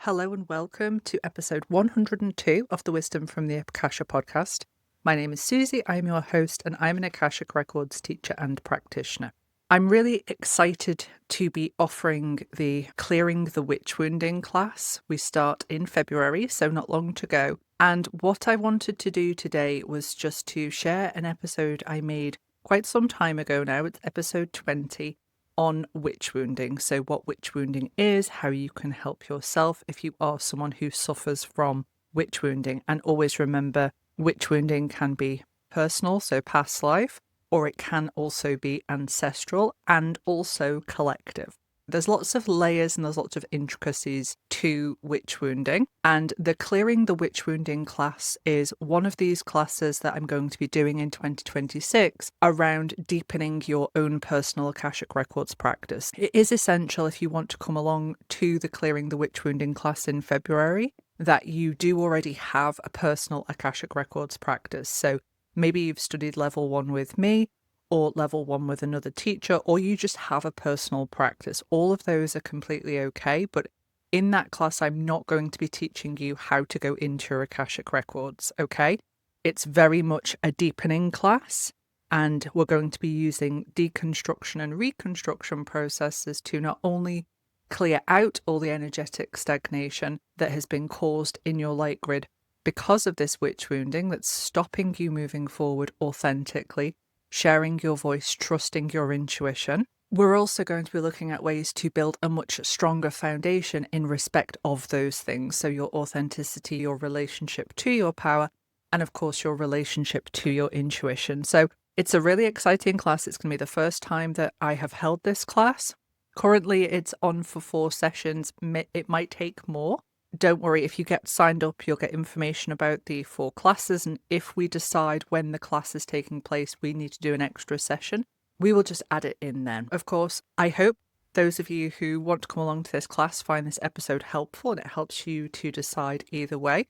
Hello and welcome to episode 102 of the Wisdom from the Akasha Podcast. My name is Suzie, I'm your host, and I'm an Akashic Records teacher and practitioner. I'm really excited to be offering the Clearing the Witch Wounding class. We start in February, so not long to go. And what I wanted to do today was just to share an episode I made quite some time ago now. It's episode 20. On witch wounding. So what witch wounding is, how you can help yourself if you are someone who suffers from witch wounding. And always remember, witch wounding can be personal, so past life, or it can also be ancestral and also collective. There's lots of layers and there's lots of intricacies to witch wounding, and the Clearing the Witch Wounding class is one of these classes that I'm going to be doing in 2026 around deepening your own personal Akashic Records practice. It is essential if you want to come along to the Clearing the Witch Wounding class in February that you do already have a personal Akashic Records practice. So maybe you've studied level 1 with me, or level 1 with another teacher, or you just have a personal practice. All of those are completely okay, but in that class, I'm not going to be teaching you how to go into your Akashic Records, okay? It's very much a deepening class, and we're going to be using deconstruction and reconstruction processes to not only clear out all the energetic stagnation that has been caused in your light grid because of this witch wounding that's stopping you moving forward authentically, sharing your voice, trusting your intuition. We're also going to be looking at ways to build a much stronger foundation in respect of those things. So your authenticity, your relationship to your power, and of course your relationship to your intuition. So it's a really exciting class. It's going to be the first time that I have held this class. Currently it's on for 4 sessions. It might take more. Don't worry, if you get signed up, you'll get information about the 4 classes. And if we decide when the class is taking place, we need to do an extra session, we will just add it in then. Of course, I hope those of you who want to come along to this class find this episode helpful and it helps you to decide either way.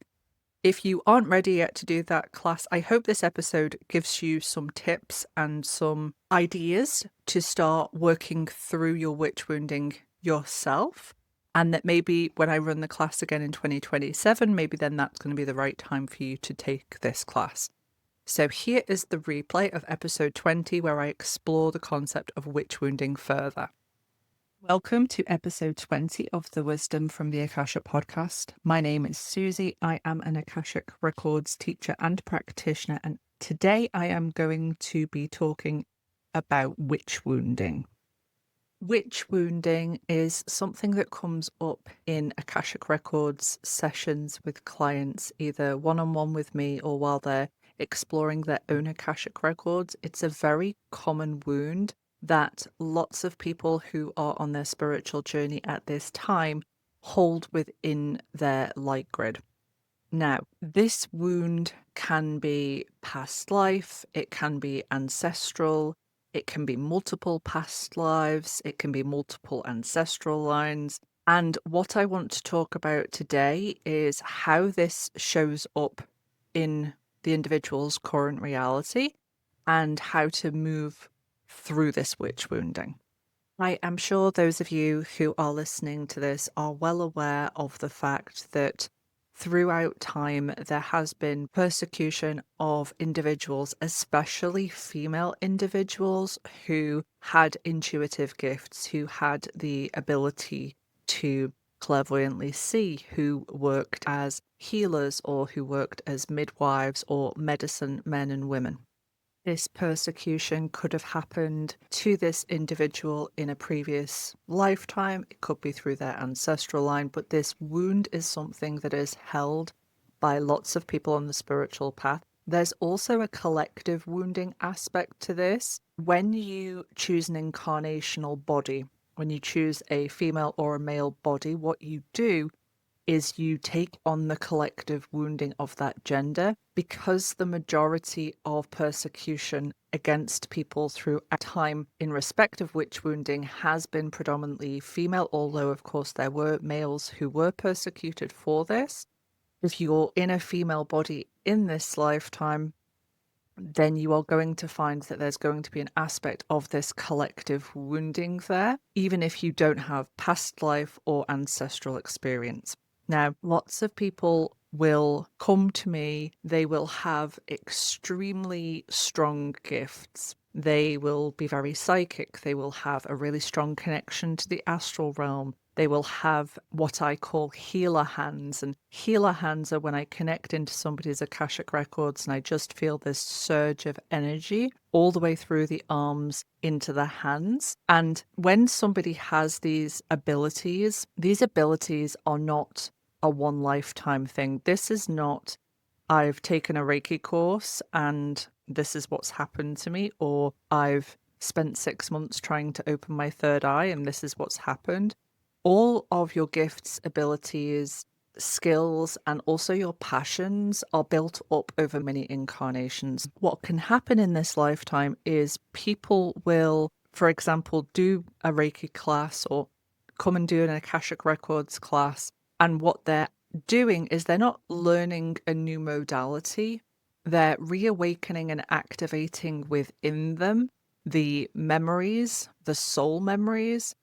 If you aren't ready yet to do that class, I hope this episode gives you some tips and some ideas to start working through your witch wounding yourself. And that maybe when I run the class again in 2027, maybe then that's going to be the right time for you to take this class. So here is the replay of episode 20 where I explore the concept of witch wounding further. Welcome to episode 20 of the Wisdom from the Akasha Podcast. My name is Suzie. I am an Akashic Records teacher and practitioner. And today I am going to be talking about witch wounding. Witch wounding is something that comes up in Akashic Records sessions with clients, either one-on-one with me or while they're exploring their own Akashic Records. It's a very common wound that lots of people who are on their spiritual journey at this time hold within their light grid. Now, this wound can be past life, it can be ancestral, it can be multiple past lives, it can be multiple ancestral lines. And what I want to talk about today is how this shows up in the individual's current reality and how to move through this witch wounding. I am sure those of you who are listening to this are well aware of the fact that throughout time, there has been persecution of individuals, especially female individuals who had intuitive gifts, who had the ability to clairvoyantly see, who worked as healers or who worked as midwives or medicine men and women. This persecution could have happened to this individual in a previous lifetime. It could be through their ancestral line, but this wound is something that is held by lots of people on the spiritual path. There's also a collective wounding aspect to this. When you choose an incarnational body, when you choose a female or a male body, what you do is you take on the collective wounding of that gender, because the majority of persecution against people through a time in respect of witch wounding has been predominantly female, although of course there were males who were persecuted for this. If you're in a female body in this lifetime, then you are going to find that there's going to be an aspect of this collective wounding there, even if you don't have past life or ancestral experience. Now, lots of people will come to me, they will have extremely strong gifts. They will be very psychic. They will have a really strong connection to the astral realm. They will have what I call healer hands. And healer hands are when I connect into somebody's Akashic Records and I just feel this surge of energy all the way through the arms into the hands. And when somebody has these abilities are not a one lifetime thing. This is not, I've taken a Reiki course and this is what's happened to me, or I've spent 6 months trying to open my third eye and this is what's happened. All of your gifts, abilities, skills, and also your passions are built up over many incarnations. What can happen in this lifetime is people will, for example, do a Reiki class or come and do an Akashic Records class, and what they're doing is they're not learning a new modality, they're reawakening and activating within them the memories, the soul memories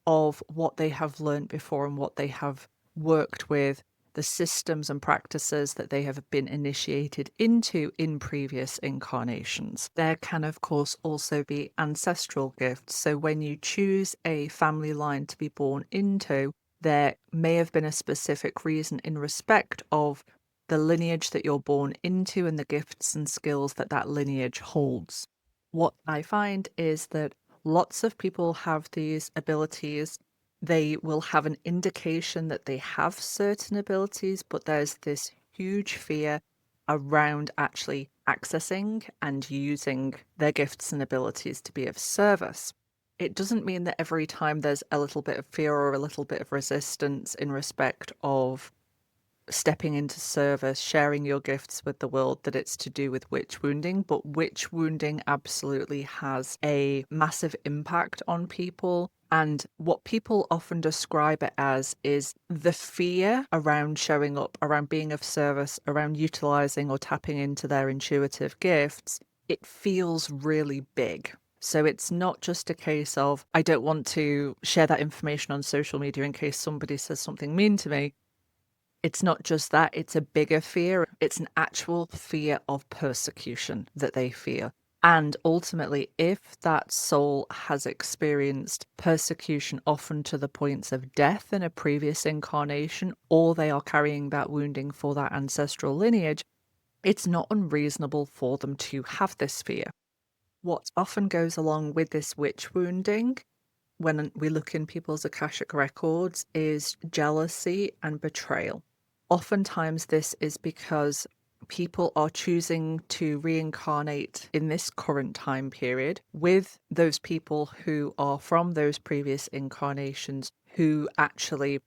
of what they have learned before and what they have worked with, the systems and practices that they have been initiated into in previous incarnations. There can, of course, also be ancestral gifts. So when you choose a family line to be born into, there may have been a specific reason in respect of the lineage that you're born into and the gifts and skills that that lineage holds. What I find is that lots of people have these abilities. They will have an indication that they have certain abilities, but there's this huge fear around actually accessing and using their gifts and abilities to be of service. It doesn't mean that every time there's a little bit of fear or a little bit of resistance in respect of stepping into service, sharing your gifts with the world, that it's to do with witch wounding, but witch wounding absolutely has a massive impact on people. And what people often describe it as is the fear around showing up, around being of service, around utilizing or tapping into their intuitive gifts. It feels really big. So it's not just a case of, I don't want to share that information on social media in case somebody says something mean to me. It's not just that, it's a bigger fear. It's an actual fear of persecution that they feel. And ultimately, if that soul has experienced persecution, often to the points of death in a previous incarnation, or they are carrying that wounding for that ancestral lineage, it's not unreasonable for them to have this fear. What often goes along with this witch wounding when we look in people's Akashic records is jealousy and betrayal. Oftentimes, this is because people are choosing to reincarnate in this current time period with those people who are from those previous incarnations who actually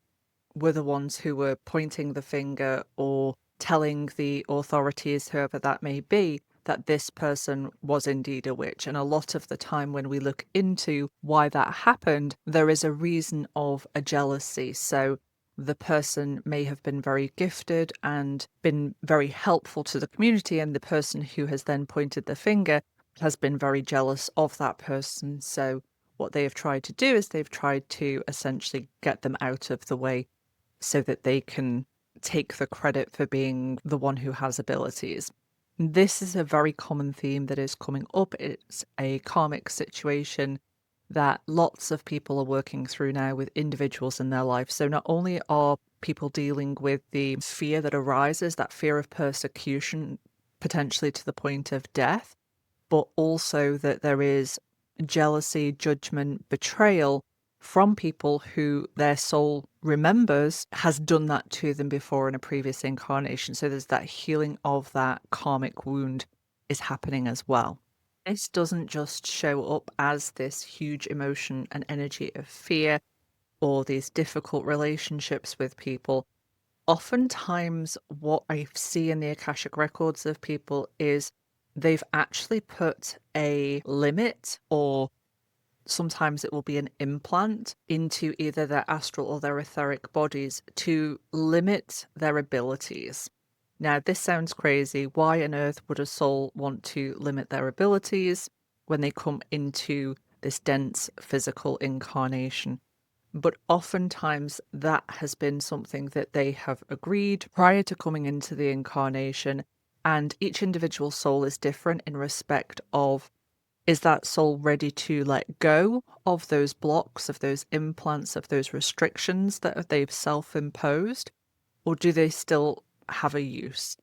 were the ones who were pointing the finger or telling the authorities, whoever that may be, that this person was indeed a witch. And a lot of the time when we look into why that happened, there is a reason of a jealousy. So the person may have been very gifted and been very helpful to the community, and the person who has then pointed the finger has been very jealous of that person. So what they have tried to do is they've tried to essentially get them out of the way so that they can take the credit for being the one who has abilities. This is a very common theme that is coming up. It's a karmic situation that lots of people are working through now with individuals in their life. So not only are people dealing with the fear that arises, that fear of persecution, potentially to the point of death, but also that there is jealousy, judgment, betrayal from people who their soul remembers has done that to them before in a previous incarnation. So there's that healing of that karmic wound is happening as well. This doesn't just show up as this huge emotion and energy of fear or these difficult relationships with people. Oftentimes, what I see in the Akashic records of people is they've actually put a limit, or sometimes it will be an implant, into either their astral or their etheric bodies to limit their abilities. Now, this sounds crazy. Why on earth would a soul want to limit their abilities when they come into this dense physical incarnation? But oftentimes that has been something that they have agreed prior to coming into the incarnation. And each individual soul is different in respect of, is that soul ready to let go of those blocks, of those implants, of those restrictions that they've self-imposed, or do they still have a use?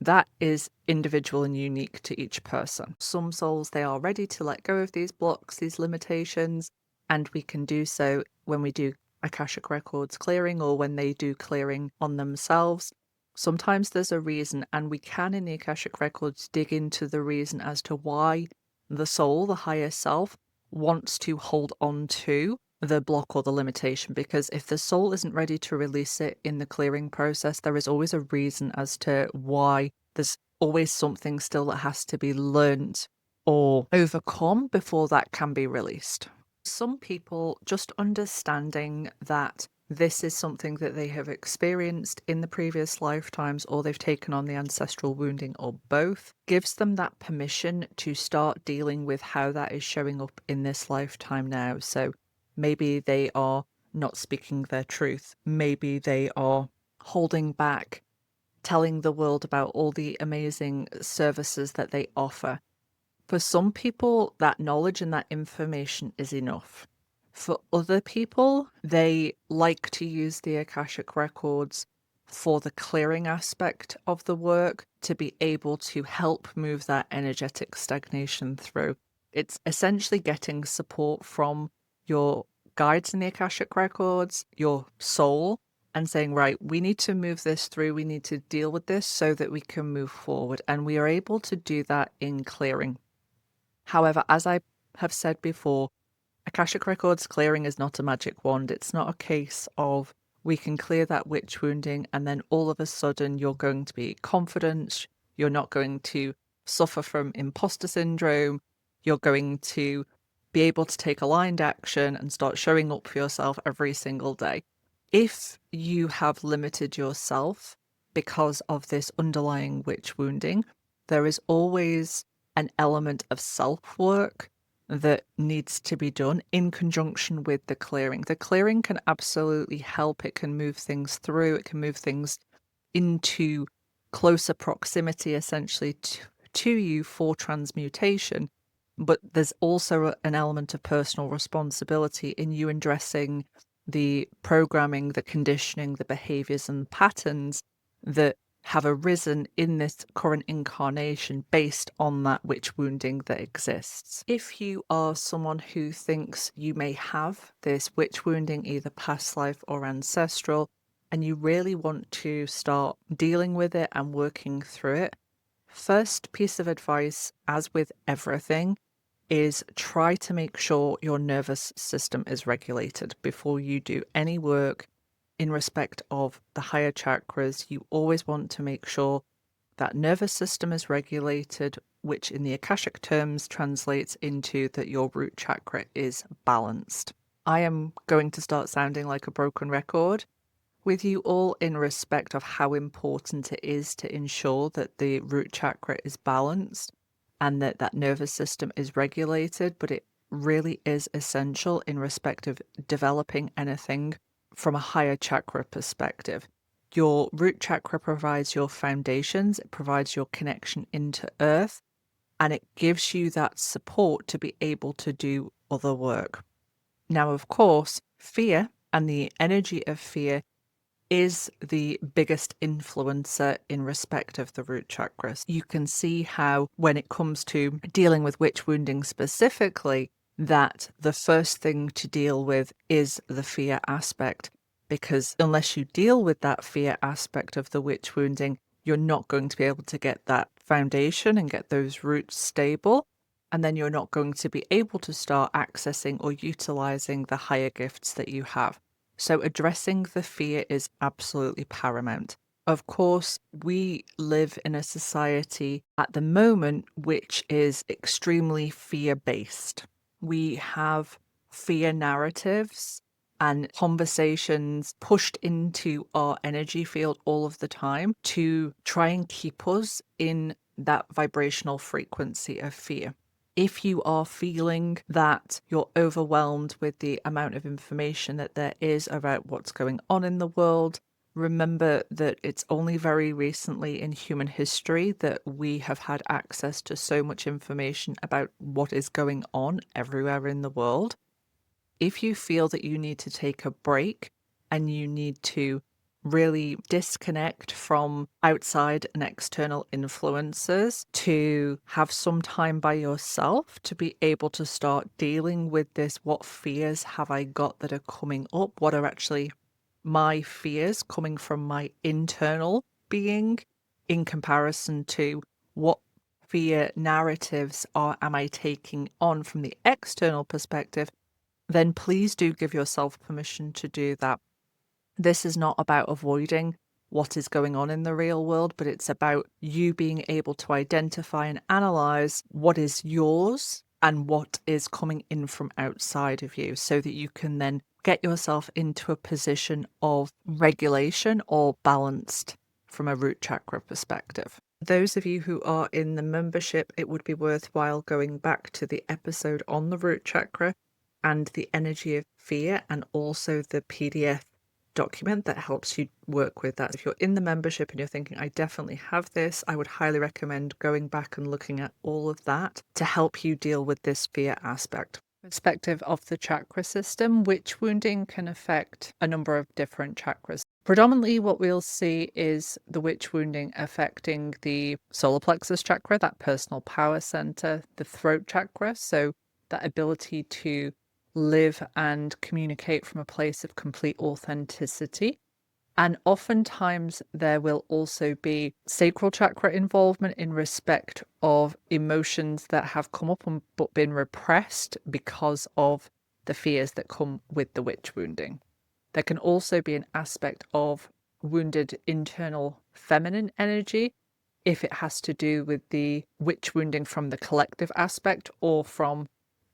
That is individual and unique to each person. Some souls, they are ready to let go of these blocks, these limitations, and we can do so when we do Akashic Records clearing or when they do clearing on themselves. Sometimes there's a reason, and we can in the Akashic Records dig into the reason as to why the soul, the higher self, wants to hold on to the block or the limitation, because if the soul isn't ready to release it in the clearing process, there is always a reason as to why. There's always something still that has to be learned or overcome before that can be released. Some people, just understanding that this is something that they have experienced in the previous lifetimes, or they've taken on the ancestral wounding, or both, gives them that permission to start dealing with how that is showing up in this lifetime now. So maybe they are not speaking their truth. Maybe they are holding back, telling the world about all the amazing services that they offer. For some people, that knowledge and that information is enough. For other people, they like to use the Akashic Records for the clearing aspect of the work to be able to help move that energetic stagnation through. It's essentially getting support from your guides in the Akashic Records, your soul, and saying, right, we need to move this through, we need to deal with this so that we can move forward. And we are able to do that in clearing. However, as I have said before, Akashic Records clearing is not a magic wand. It's not a case of we can clear that witch wounding and then all of a sudden you're going to be confident, you're not going to suffer from imposter syndrome, you're going to be able to take aligned action and start showing up for yourself every single day. If you have limited yourself because of this underlying witch wounding, there is always an element of self-work that needs to be done in conjunction with the clearing. The clearing can absolutely help. It can move things through. It can move things into closer proximity, essentially, to you for transmutation. But there's also an element of personal responsibility in you addressing the programming, the conditioning, the behaviors and patterns that have arisen in this current incarnation based on that witch wounding that exists. If you are someone who thinks you may have this witch wounding, either past life or ancestral, and you really want to start dealing with it and working through it, first piece of advice, as with everything, is try to make sure your nervous system is regulated before you do any work. In respect of the higher chakras, you always want to make sure that nervous system is regulated, which in the Akashic terms translates into that your root chakra is balanced. I am going to start sounding like a broken record with you all in respect of how important it is to ensure that the root chakra is balanced and that that nervous system is regulated, but it really is essential in respect of developing anything from a higher chakra perspective. Your root chakra provides your foundations, it provides your connection into earth, and it gives you that support to be able to do other work. Now, of course, fear and the energy of fear is the biggest influencer in respect of the root chakras. You can see how when it comes to dealing with witch wounding specifically, that the first thing to deal with is the fear aspect, because unless you deal with that fear aspect of the witch wounding, you're not going to be able to get that foundation and get those roots stable, and then you're not going to be able to start accessing or utilizing the higher gifts that you have. So addressing the fear is absolutely paramount. Of course, we live in a society at the moment which is extremely fear-based. We have fear narratives and conversations pushed into our energy field all of the time to try and keep us in that vibrational frequency of fear. If you are feeling that you're overwhelmed with the amount of information that there is about what's going on in the world, remember that it's only very recently in human history that we have had access to so much information about what is going on everywhere in the world. If you feel that you need to take a break and you need to really disconnect from outside and external influences to have some time by yourself to be able to start dealing with this, what fears have I got that are coming up? What are actually my fears coming from my internal being in comparison to what fear narratives am I taking on from the external perspective? Then please do give yourself permission to do that. This is not about avoiding what is going on in the real world, but it's about you being able to identify and analyze what is yours and what is coming in from outside of you so that you can then get yourself into a position of regulation or balanced from a root chakra perspective. Those of you who are in the membership, it would be worthwhile going back to the episode on the root chakra and the energy of fear, and also the PDF document that helps you work with that. If you're in the membership and you're thinking, I definitely have this, I would highly recommend going back and looking at all of that to help you deal with this fear aspect. Perspective of the chakra system, witch wounding can affect a number of different chakras. Predominantly what we'll see is the witch wounding affecting the solar plexus chakra, that personal power center, the throat chakra, so that ability to live and communicate from a place of complete authenticity. And oftentimes there will also be sacral chakra involvement in respect of emotions that have come up but been repressed because of the fears that come with the witch wounding. There can also be an aspect of wounded internal feminine energy if it has to do with the witch wounding from the collective aspect or from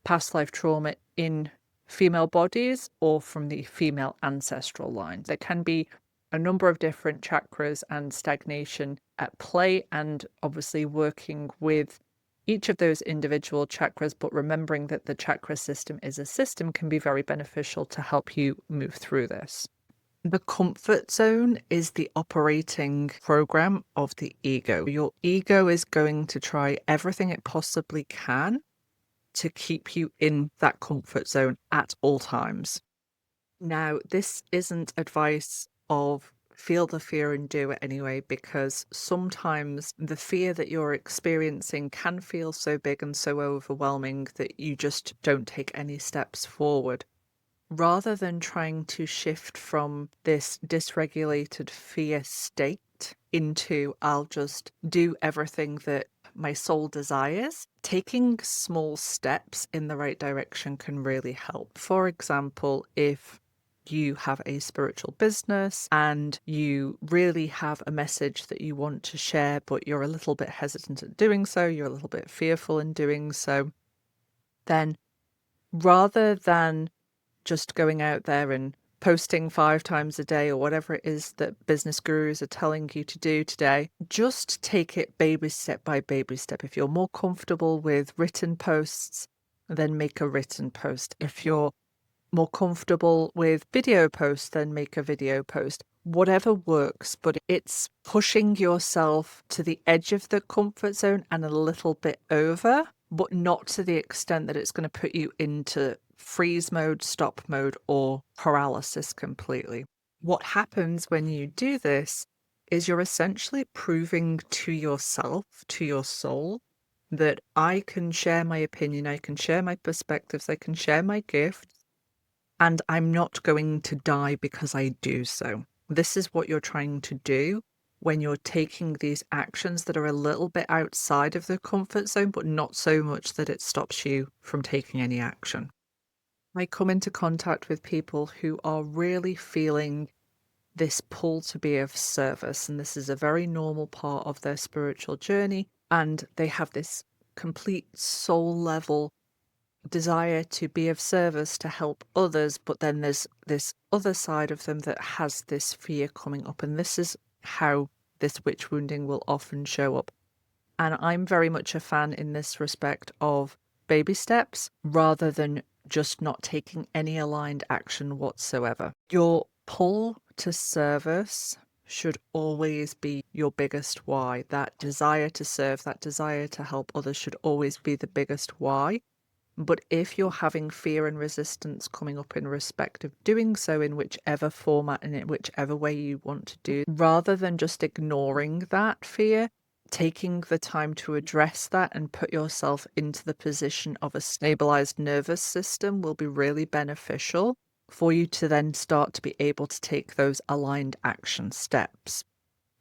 past life trauma in female bodies or from the female ancestral line. There can be a number of different chakras and stagnation at play, and obviously working with each of those individual chakras, but remembering that the chakra system is a system can be very beneficial to help you move through this. The comfort zone is the operating program of the ego. Your ego is going to try everything it possibly can to keep you in that comfort zone at all times. Now, this isn't advice of feel the fear and do it anyway, because sometimes the fear that you're experiencing can feel so big and so overwhelming that you just don't take any steps forward. Rather than trying to shift from this dysregulated fear state into I'll just do everything that my soul desires, taking small steps in the right direction can really help. For example, if you have a spiritual business and you really have a message that you want to share, but you're a little bit hesitant at doing so, you're a little bit fearful in doing so, then rather than just going out there and posting 5 times a day or whatever it is that business gurus are telling you to do today, just take it baby step by baby step. If you're more comfortable with written posts, then make a written post. If you're more comfortable with video posts, then make a video post. Whatever works, but it's pushing yourself to the edge of the comfort zone and a little bit over, but not to the extent that it's going to put you into freeze mode, stop mode, or paralysis completely. What happens when you do this is you're essentially proving to yourself, to your soul, that I can share my opinion, I can share my perspectives, I can share my gifts, and I'm not going to die because I do so. This is what you're trying to do when you're taking these actions that are a little bit outside of the comfort zone, but not so much that it stops you from taking any action. I come into contact with people who are really feeling this pull to be of service, and this is a very normal part of their spiritual journey, and they have this complete soul level desire to be of service to help others, but then there's this other side of them that has this fear coming up, and this is how this witch wounding will often show up. And I'm very much a fan in this respect of baby steps rather than just not taking any aligned action whatsoever. Your pull to service should always be your biggest why. That desire to serve, that desire to help others should always be the biggest why. But if you're having fear and resistance coming up in respect of doing so in whichever format and in whichever way you want to do, rather than just ignoring that fear, taking the time to address that and put yourself into the position of a stabilized nervous system will be really beneficial for you to then start to be able to take those aligned action steps.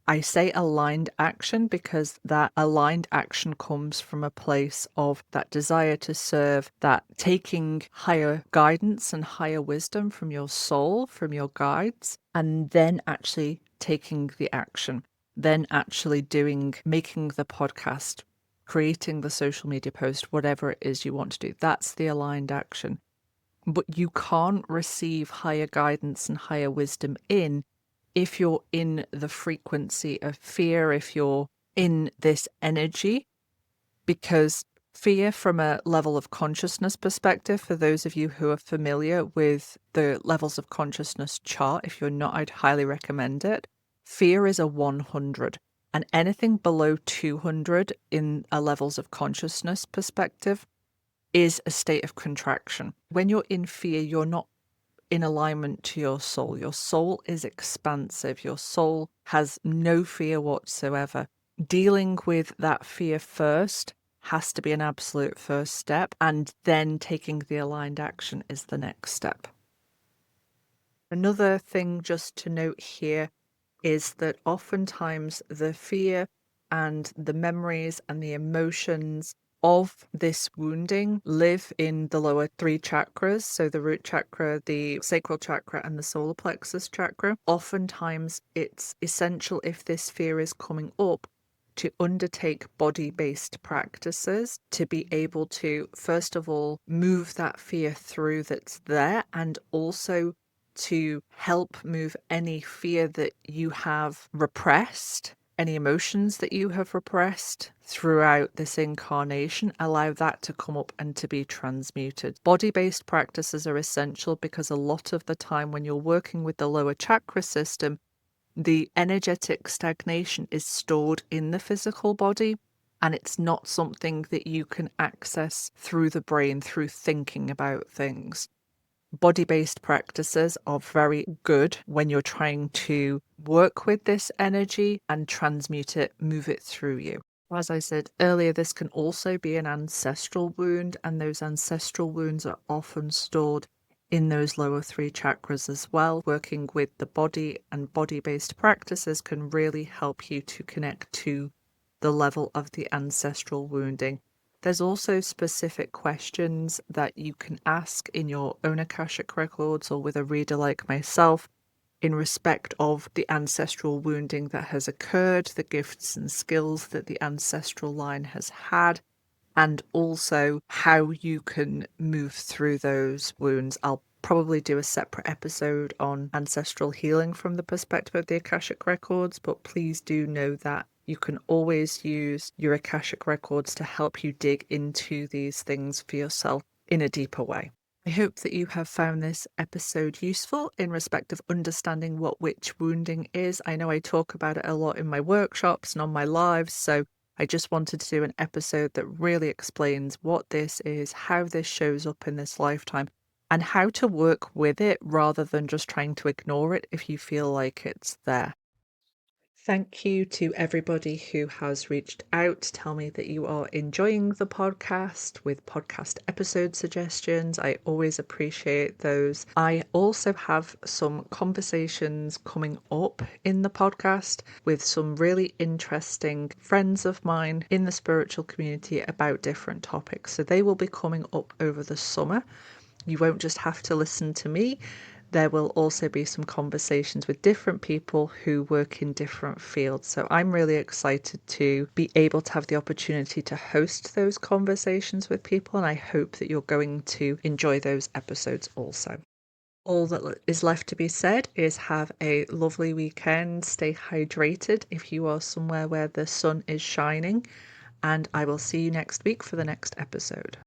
I say aligned action because that aligned action comes from a place of that desire to serve, that taking higher guidance and higher wisdom from your soul, from your guides, and then actually taking the action, then actually making the podcast, creating the social media post, whatever it is you want to do. That's the aligned action. But you can't receive higher guidance and higher wisdom if you're in the frequency of fear, if you're in this energy, because fear from a level of consciousness perspective, for those of you who are familiar with the levels of consciousness chart, if you're not, I'd highly recommend it. Fear is a 100, and anything below 200 in a levels of consciousness perspective is a state of contraction. When you're in fear, you're not in alignment to your soul. Your soul is expansive. Your soul has no fear whatsoever. Dealing with that fear first has to be an absolute first step, and then taking the aligned action is the next step. Another thing just to note here is that oftentimes the fear and the memories and the emotions of this wounding live in the lower three chakras, so the root chakra, the sacral chakra, and the solar plexus chakra. Oftentimes it's essential, if this fear is coming up, to undertake body-based practices to be able to, first of all, move that fear through that's there, and also to help move any fear that you have repressed, any emotions that you have repressed throughout this incarnation, allow that to come up and to be transmuted. Body-based practices are essential because a lot of the time when you're working with the lower chakra system, the energetic stagnation is stored in the physical body, and it's not something that you can access through the brain, through thinking about things. Body-based practices are very good when you're trying to work with this energy and transmute it, move it through you. As I said earlier, this can also be an ancestral wound, and those ancestral wounds are often stored in those lower three chakras as well. Working with the body and body-based practices can really help you to connect to the level of the ancestral wounding. There's also specific questions that you can ask in your own Akashic Records or with a reader like myself in respect of the ancestral wounding that has occurred, the gifts and skills that the ancestral line has had, and also how you can move through those wounds. I'll probably do a separate episode on ancestral healing from the perspective of the Akashic Records, but please do know that you can always use your Akashic Records to help you dig into these things for yourself in a deeper way. I hope that you have found this episode useful in respect of understanding what witch wounding is. I know I talk about it a lot in my workshops and on my lives, so I just wanted to do an episode that really explains what this is, how this shows up in this lifetime, and how to work with it rather than just trying to ignore it if you feel like it's there. Thank you to everybody who has reached out to tell me that you are enjoying the podcast with podcast episode suggestions. I always appreciate those. I also have some conversations coming up in the podcast with some really interesting friends of mine in the spiritual community about different topics. So they will be coming up over the summer. You won't just have to listen to me. There will also be some conversations with different people who work in different fields. So I'm really excited to be able to have the opportunity to host those conversations with people, and I hope that you're going to enjoy those episodes also. All that is left to be said is have a lovely weekend, stay hydrated if you are somewhere where the sun is shining, and I will see you next week for the next episode.